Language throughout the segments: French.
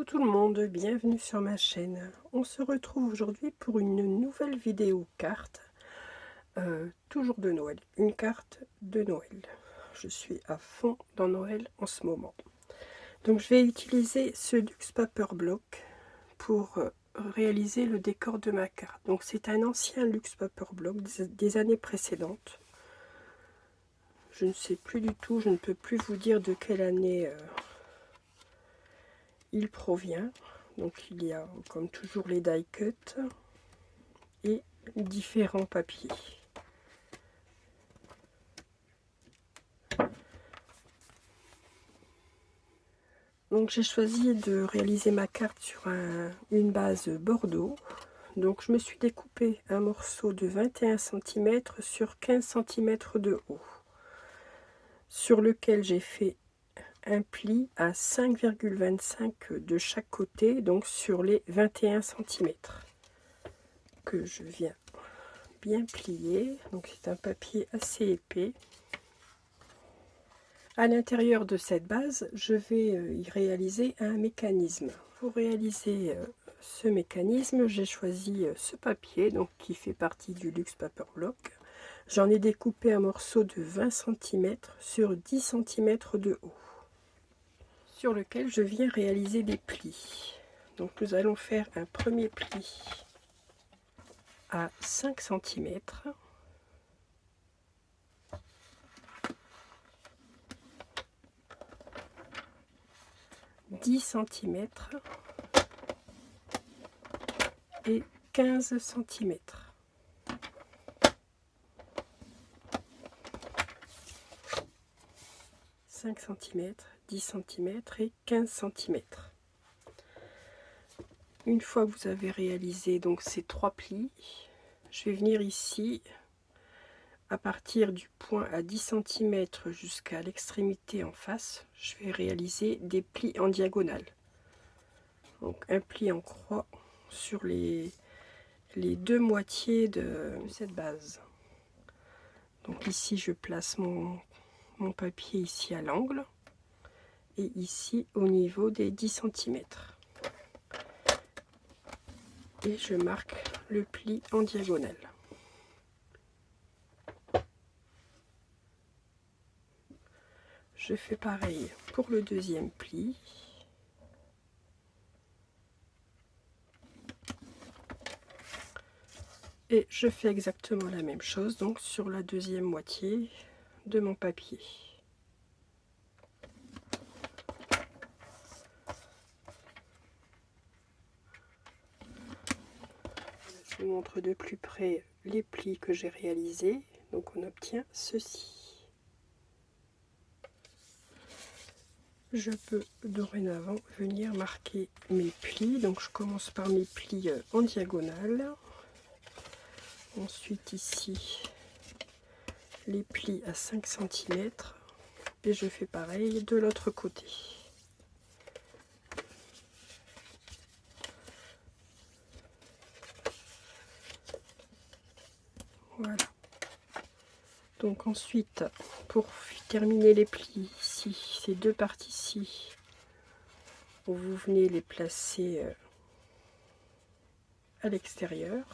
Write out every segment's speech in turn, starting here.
tout le monde, bienvenue sur ma chaîne. On se retrouve aujourd'hui pour une nouvelle vidéo carte, toujours de Noël, une carte de Noël. Je suis à fond dans Noël en ce moment. Donc je vais utiliser ce Luxe Paper Block pour réaliser le décor de ma carte. Donc c'est un ancien Luxe Paper Block des années précédentes. Je ne sais plus du tout, je ne peux plus vous dire de quelle année il provient. Donc il y a comme toujours les die cut et différents papiers. Donc j'ai choisi de réaliser ma carte sur une base bordeaux. Donc je me suis découpé un morceau de 21 cm sur 15 cm de haut, sur lequel j'ai fait un pli à 5,25 de chaque côté, donc sur les 21 cm que je viens bien plier. Donc c'est un papier assez épais. À l'intérieur de cette base, je vais y réaliser un mécanisme. Pour réaliser ce mécanisme, j'ai choisi ce papier, donc qui fait partie du Luxe Paper Block. J'en ai découpé un morceau de 20 cm sur 10 cm de haut, sur lequel je viens réaliser des plis. Donc nous allons faire un premier pli à 5 cm. 10 cm et 15 cm. 5 cm, 10 cm et 15 cm. Une fois que vous avez réalisé donc ces trois plis, je vais venir ici à partir du point à 10 cm jusqu'à l'extrémité en face. Je vais réaliser des plis en diagonale. Donc un pli en croix sur les deux moitiés de cette base. Donc ici je place mon papier ici à l'angle et ici au niveau des 10 cm. Et je marque le pli en diagonale. Je fais pareil pour le deuxième pli. Et je fais exactement la même chose donc sur la deuxième moitié de mon papier. Je vous montre de plus près les plis que j'ai réalisés. Donc on obtient ceci. Je peux dorénavant venir marquer mes plis. Donc je commence par mes plis en diagonale. Ensuite ici les plis à 5 cm et je fais pareil de l'autre côté. Voilà. Donc ensuite, pour terminer les plis ici, ces deux parties-ci, vous venez les placer à l'extérieur.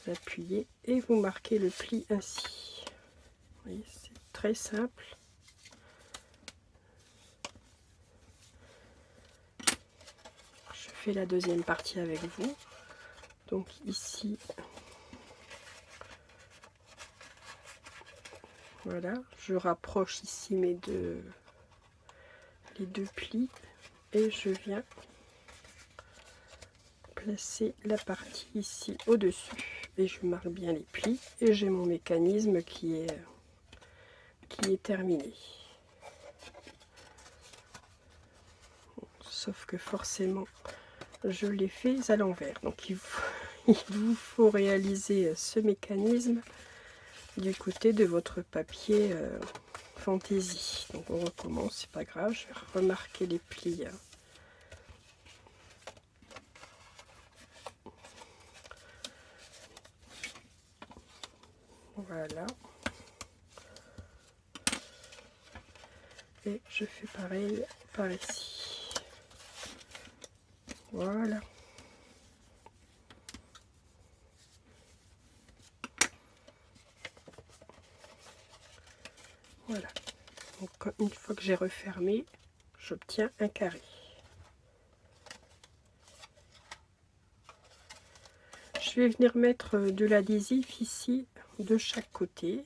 Vous appuyez et vous marquez le pli ainsi. Vous voyez, c'est très simple. Je fais la deuxième partie avec vous. Donc ici, voilà, je rapproche ici les deux plis et je viens placer la partie ici au-dessus et je marque bien les plis et j'ai mon mécanisme qui est terminé. Sauf que forcément je l'ai fait à l'envers, donc il vous faut réaliser ce mécanisme du côté de votre papier fantaisie. Donc on recommence, c'est pas grave, je vais remarquer les plis. Voilà. Et je fais pareil par ici. Voilà. Voilà. Donc une fois que j'ai refermé, j'obtiens un carré. Je vais venir mettre de l'adhésif ici de chaque côté,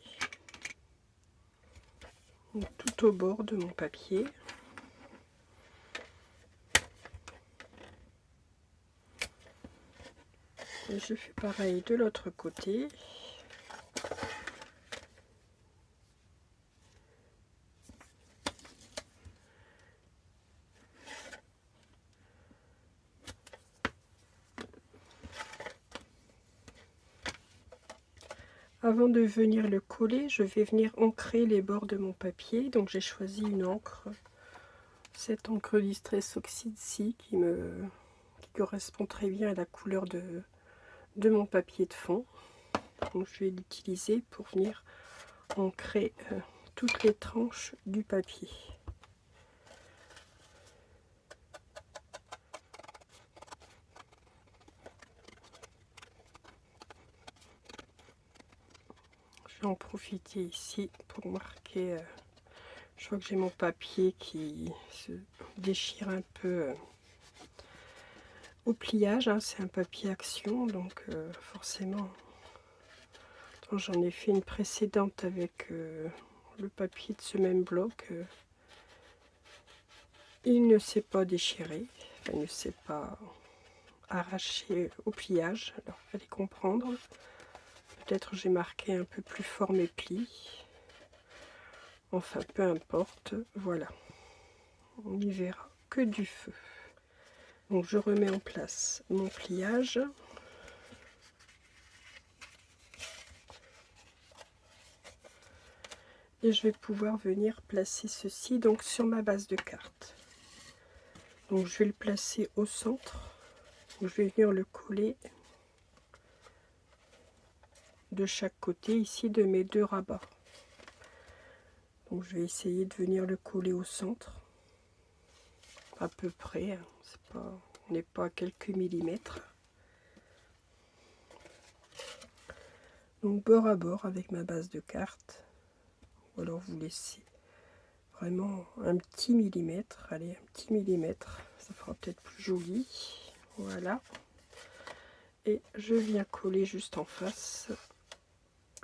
tout au bord de mon papier. Et je fais pareil de l'autre côté. Avant de venir le coller, je vais venir ancrer les bords de mon papier. Donc j'ai choisi une encre, cette encre Distress Oxide-ci qui correspond très bien à la couleur de mon papier de fond. Donc je vais l'utiliser pour venir ancrer toutes les tranches du papier. Je vais en profiter ici pour marquer. Je vois que j'ai mon papier qui se déchire un peu au pliage, hein. C'est un papier action, donc forcément, j'en ai fait une précédente avec le papier de ce même bloc. Il ne s'est pas déchiré, enfin, il ne s'est pas arraché au pliage. Alors, il fallait comprendre. Peut-être j'ai marqué un peu plus fort mes plis. Enfin, peu importe. Voilà. On n'y verra que du feu. Donc, je remets en place mon pliage. Et je vais pouvoir venir placer ceci donc sur ma base de carte. Donc, je vais le placer au centre. Je vais venir le coller de chaque côté ici de mes deux rabats. Donc je vais essayer de venir le coller au centre à peu près, hein. On n'est pas à quelques millimètres. Donc bord à bord avec ma base de carte, ou alors vous laissez vraiment un petit millimètre, allez, un petit millimètre, ça fera peut-être plus joli. Voilà, et je viens coller juste en face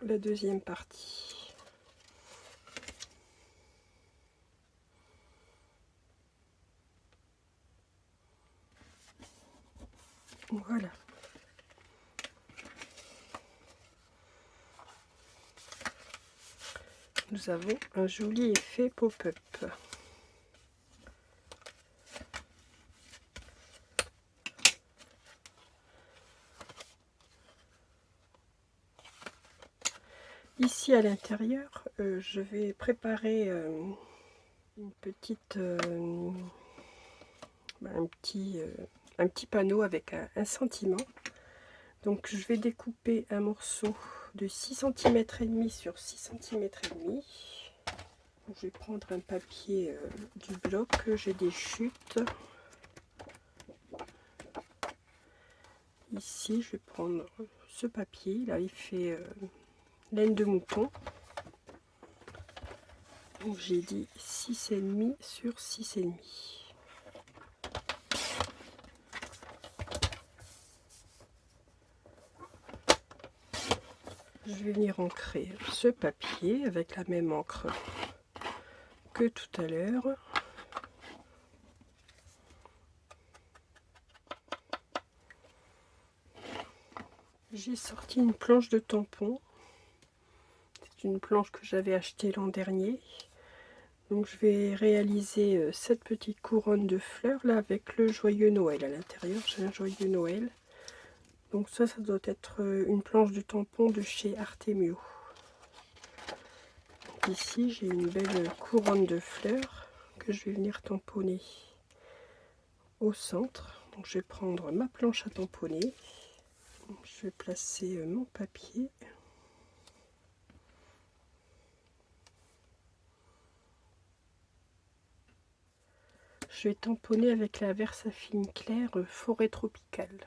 la deuxième partie. Voilà. Nous avons un joli effet pop-up. Ici à l'intérieur, je vais préparer une petite, un petit panneau avec un sentiment. Donc je vais découper un morceau de 6 cm et demi sur 6 cm et demi. Je vais prendre un papier du bloc, j'ai des chutes. Ici je vais prendre ce papier, là il fait laine de mouton. Donc j'ai dit 6,5 sur 6,5. Je vais venir ancrer ce papier avec la même encre que tout à l'heure. J'ai sorti une planche de tampon. C'est une planche que j'avais achetée l'an dernier. Donc je vais réaliser cette petite couronne de fleurs là avec le joyeux Noël à l'intérieur. J'ai un joyeux Noël. Donc ça doit être une planche de tampon de chez Artemio. Donc ici j'ai une belle couronne de fleurs que je vais venir tamponner au centre. Donc je vais prendre ma planche à tamponner. Je vais placer mon papier. je vais tamponner avec la Versafine claire Forêt tropicale.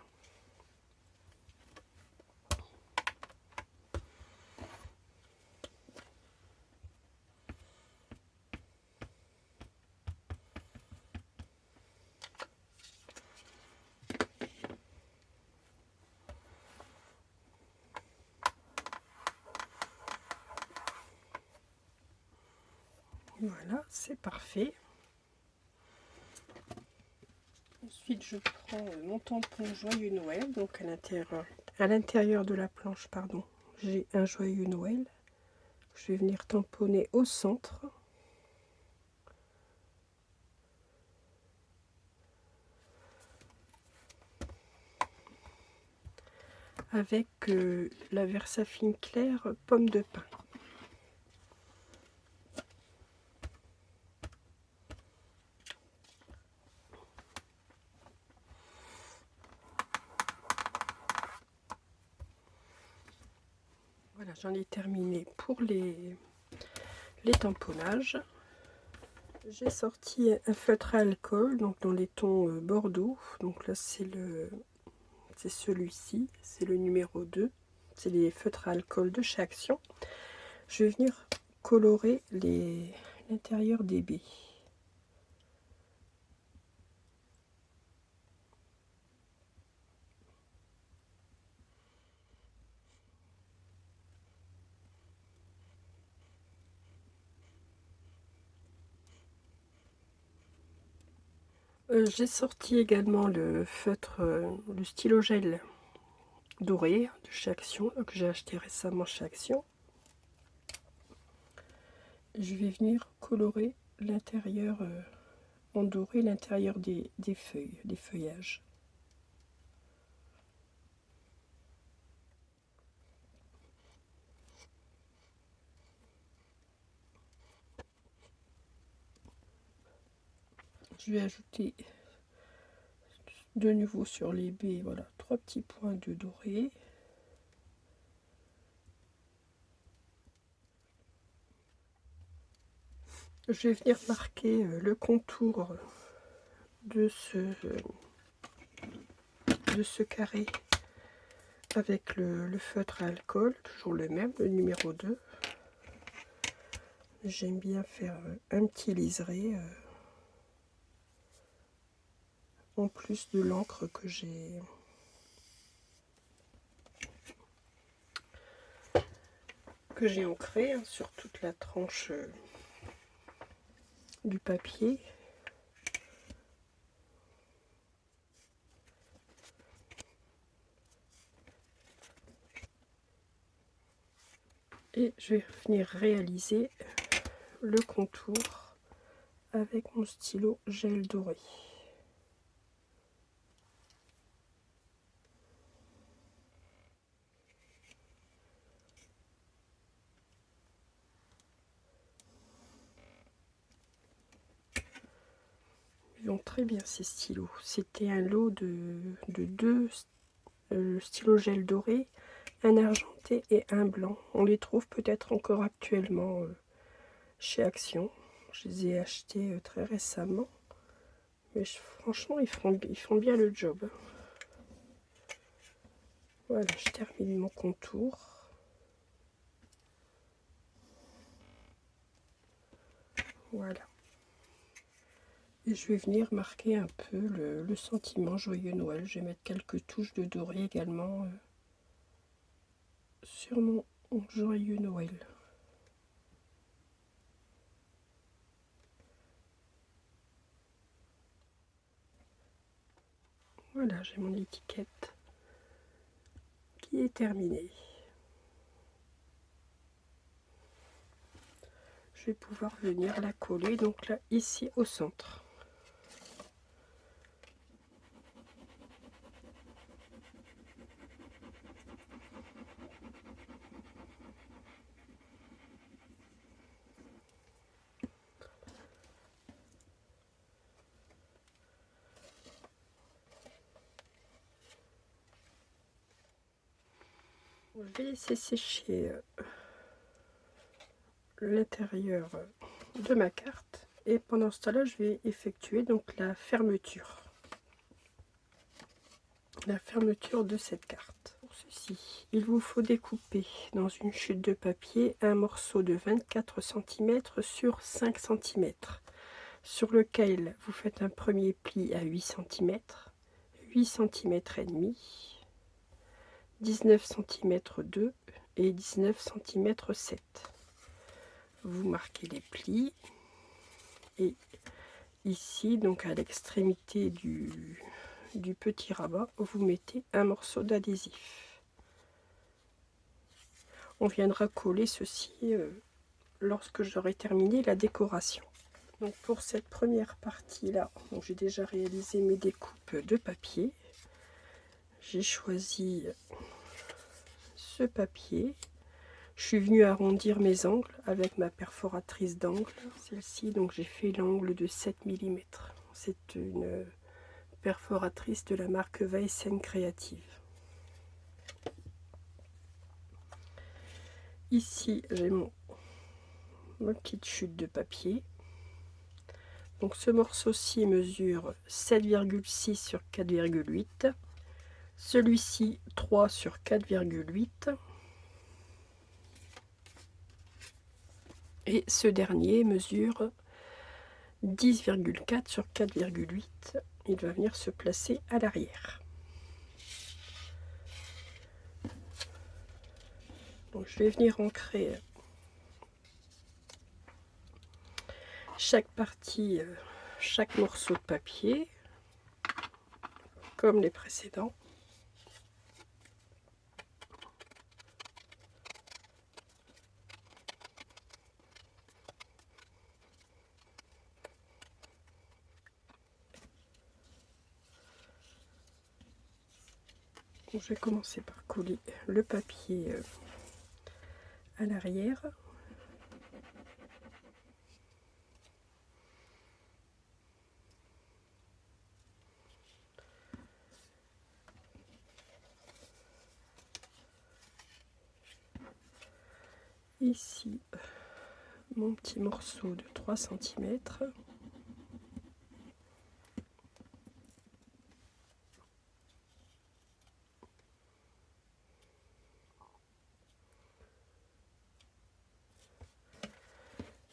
Voilà, c'est parfait. Ensuite, je prends mon tampon Joyeux Noël, donc à l'intérieur de la planche, pardon, j'ai un Joyeux Noël. Je vais venir tamponner au centre. Avec la Versafine claire Pomme de pin. Voilà, j'en ai terminé pour les tamponnages. J'ai sorti un feutre à alcool, donc dans les tons bordeaux. Donc là, c'est celui-ci, c'est le numéro 2. C'est les feutres à alcool de chez Action. Je vais venir colorer l'intérieur des baies. J'ai sorti également le feutre, le stylo gel doré de chez Action, que j'ai acheté récemment chez Action. Je vais venir colorer l'intérieur en doré, l'intérieur des feuilles, des feuillages. Je vais ajouter de nouveau sur les baies, voilà, 3 petits points de doré. Je vais venir marquer le contour de ce carré avec le feutre à alcool, toujours le même, le numéro 2. J'aime bien faire un petit liseré en plus de l'encre que j'ai ancré sur toute la tranche du papier. Et je vais venir réaliser le contour avec mon stylo gel doré. Ils vont très bien ces stylos. C'était un lot de 2 stylos gel doré, un argenté et un blanc. On les trouve peut-être encore actuellement chez Action. Je les ai achetés très récemment. Mais franchement, ils font bien le job. Voilà, je termine mon contour. Voilà. Et je vais venir marquer un peu le sentiment Joyeux Noël. Je vais mettre quelques touches de doré également sur mon Joyeux Noël. Voilà, j'ai mon étiquette qui est terminée. Je vais pouvoir venir la coller, donc là, ici au centre. Je vais laisser sécher l'intérieur de ma carte Et pendant ce temps-là, je vais effectuer donc la fermeture de cette carte. Pour ceci, il vous faut découper dans une chute de papier un morceau de 24 cm sur 5 cm, sur lequel vous faites un premier pli à 8 cm, 8 cm et demi, 19 cm 2 et 19 cm 7. Vous marquez les plis et ici, donc à l'extrémité du petit rabat, vous mettez un morceau d'adhésif. On viendra coller ceci lorsque j'aurai terminé la décoration. Donc pour cette première partie là, j'ai déjà réalisé mes découpes de papier. J'ai choisi ce papier. Je suis venue arrondir mes angles avec ma perforatrice d'angle. Celle-ci, donc j'ai fait l'angle de 7 mm. C'est une perforatrice de la marque Weissen Creative. Ici, j'ai ma petite chute de papier. Donc ce morceau-ci mesure 7,6 sur 4,8. Celui-ci 3 sur 4,8. Et ce dernier mesure 10,4 sur 4,8. Il va venir se placer à l'arrière. Donc je vais venir ancrer chaque partie, chaque morceau de papier, comme les précédents. Donc, je vais commencer par coller le papier à l'arrière. Ici, mon petit morceau de 3 cm.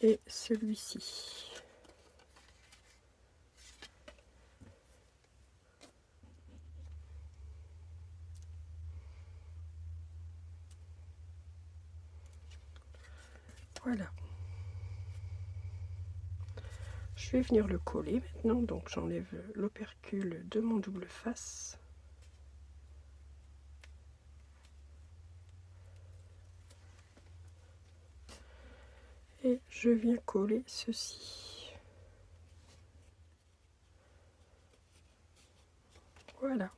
Et celui-ci. Voilà. Je vais venir le coller maintenant, donc j'enlève l'opercule de mon double face. Et je viens coller ceci. Voilà.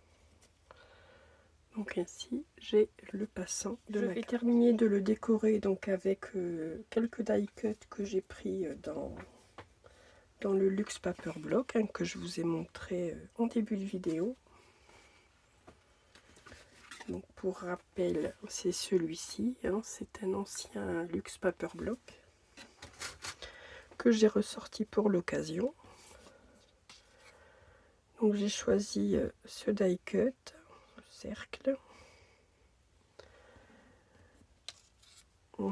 Donc ainsi, j'ai le passant de ma carte. Je vais terminer de le décorer donc avec quelques die cuts que j'ai pris dans le Luxe Paper Block, que je vous ai montré en début de vidéo. Donc pour rappel, c'est celui-ci, c'est un ancien Luxe Paper Block que j'ai ressorti pour l'occasion. Donc j'ai choisi ce die cut, cercle.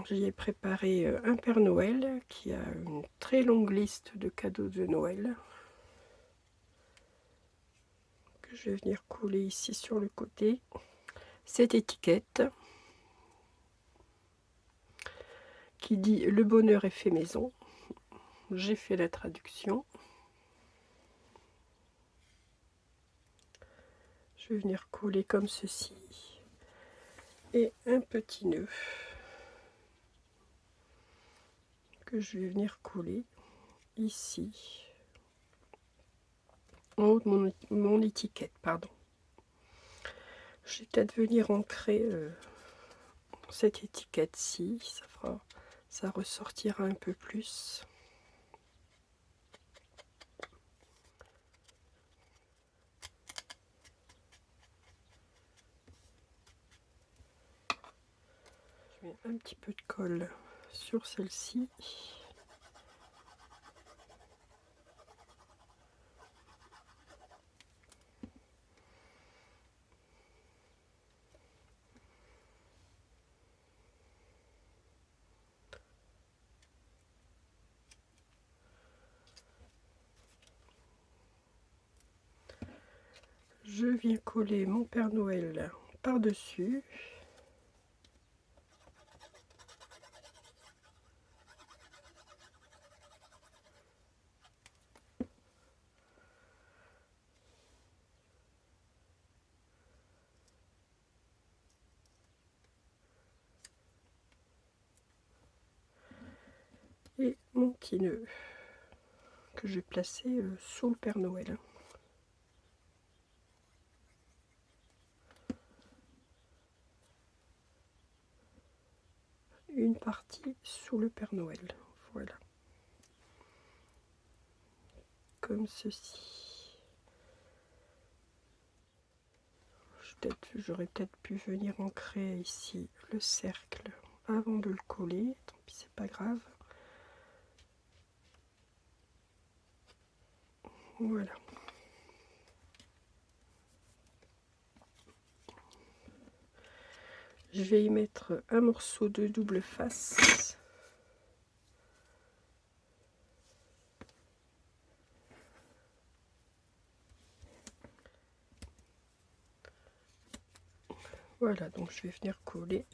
J'y ai préparé un Père Noël qui a une très longue liste de cadeaux de Noël que je vais venir coller ici sur le côté. Cette étiquette qui dit le bonheur est fait maison. J'ai fait la traduction. Je vais venir coller comme ceci et un petit nœud que je vais venir coller ici en haut de mon étiquette, pardon. Je vais peut-être venir ancrer cette étiquette-ci, ça ressortira un peu plus. Je mets un petit peu de colle sur celle-ci. je viens coller mon Père Noël par-dessus. Et mon petit nœud que je vais placer sous le Père Noël. Une partie sous le Père Noël, voilà, comme ceci. J'aurais peut-être pu venir ancrer ici le cercle avant de le coller, tant pis, c'est pas grave. Voilà. Je vais y mettre un morceau de double face. Voilà, donc je vais venir coller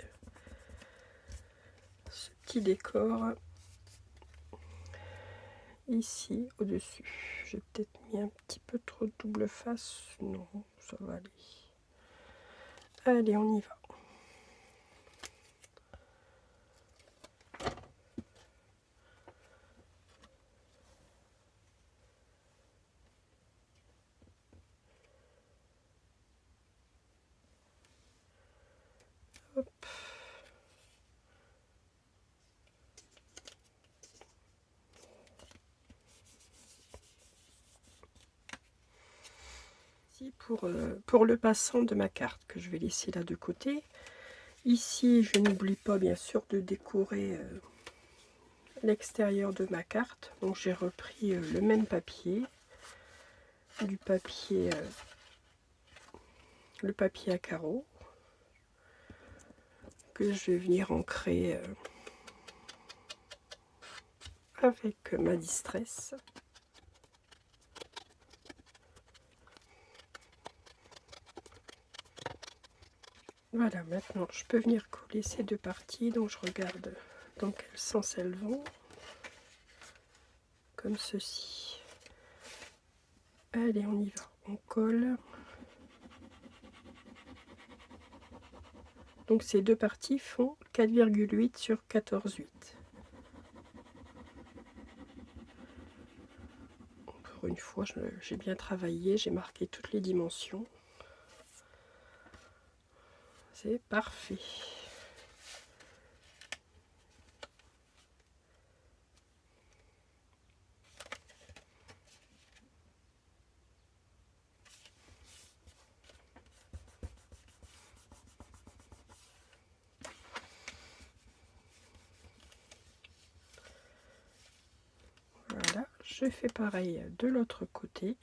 ce petit décor ici au-dessus. J'ai peut-être mis un petit peu trop de double face. Non, ça va aller. Allez, on y va. Hop. Ici pour le passant de ma carte que je vais laisser là de côté. Ici, je n'oublie pas bien sûr de décorer l'extérieur de ma carte. Donc j'ai repris le même papier, du papier, le papier à carreaux, que je vais venir ancrer avec ma distress. Voilà, maintenant je peux venir coller ces deux parties, donc je regarde dans quel sens elles vont, comme ceci. Allez, on y va, on colle. Donc ces deux parties font 4,8 sur 14,8. Encore une fois, j'ai bien travaillé, j'ai marqué toutes les dimensions. C'est parfait. Voilà, je fais pareil de l'autre côté.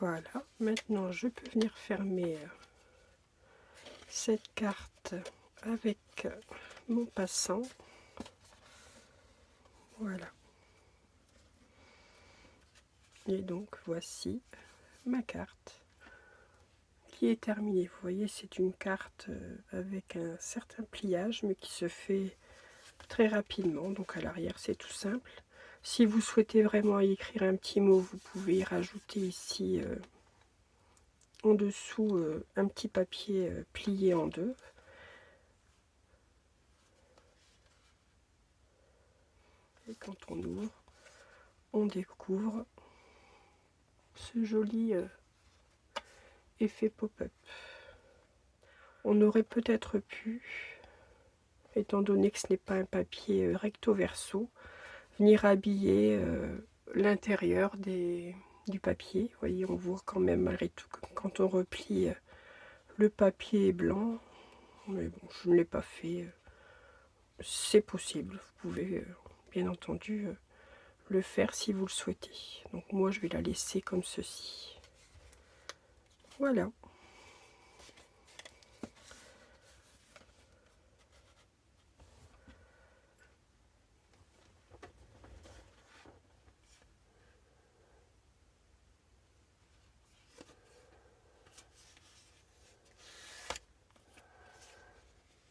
Voilà, maintenant je peux venir fermer cette carte avec mon passant. Voilà. Et donc voici ma carte qui est terminée. Vous voyez, c'est une carte avec un certain pliage, mais qui se fait très rapidement. Donc à l'arrière, c'est tout simple. Si vous souhaitez vraiment écrire un petit mot, vous pouvez y rajouter ici en dessous un petit papier plié en deux. Et quand on ouvre, on découvre ce joli effet pop-up. On aurait peut-être pu étant donné que ce n'est pas un papier recto verso, venir habiller l'intérieur du papier. Vous voyez, on voit quand même malgré tout que quand on replie le papier est blanc, mais bon, je ne l'ai pas fait. C'est possible, vous pouvez bien entendu le faire si vous le souhaitez. Donc moi je vais la laisser comme ceci. Voilà.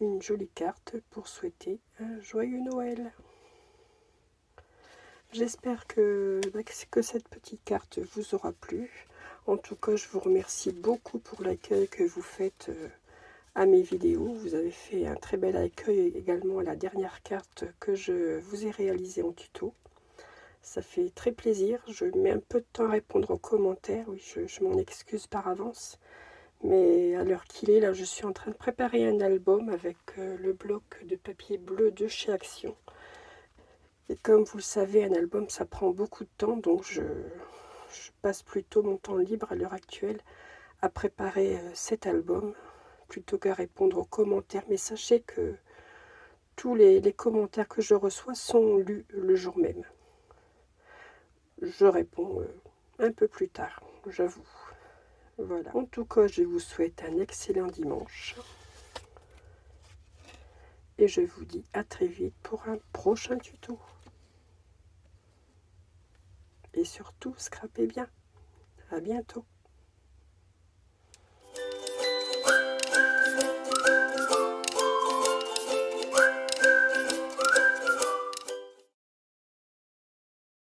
Une jolie carte pour souhaiter un joyeux Noël. J'espère que cette petite carte vous aura plu. En tout cas, je vous remercie beaucoup pour l'accueil que vous faites à mes vidéos. Vous avez fait un très bel accueil également à la dernière carte que je vous ai réalisée en tuto. Ça fait très plaisir. Je mets un peu de temps à répondre aux commentaires. Oui, je m'en excuse par avance. Mais à l'heure qu'il est, là, je suis en train de préparer un album avec le bloc de papier bleu de chez Action. Et comme vous le savez, un album, ça prend beaucoup de temps. Donc, je passe plutôt mon temps libre à l'heure actuelle à préparer cet album plutôt qu'à répondre aux commentaires. Mais sachez que tous les commentaires que je reçois sont lus le jour même. Je réponds un peu plus tard, j'avoue. Voilà. En tout cas, je vous souhaite un excellent dimanche. Et je vous dis à très vite pour un prochain tuto. Et surtout, scrapez bien. À bientôt.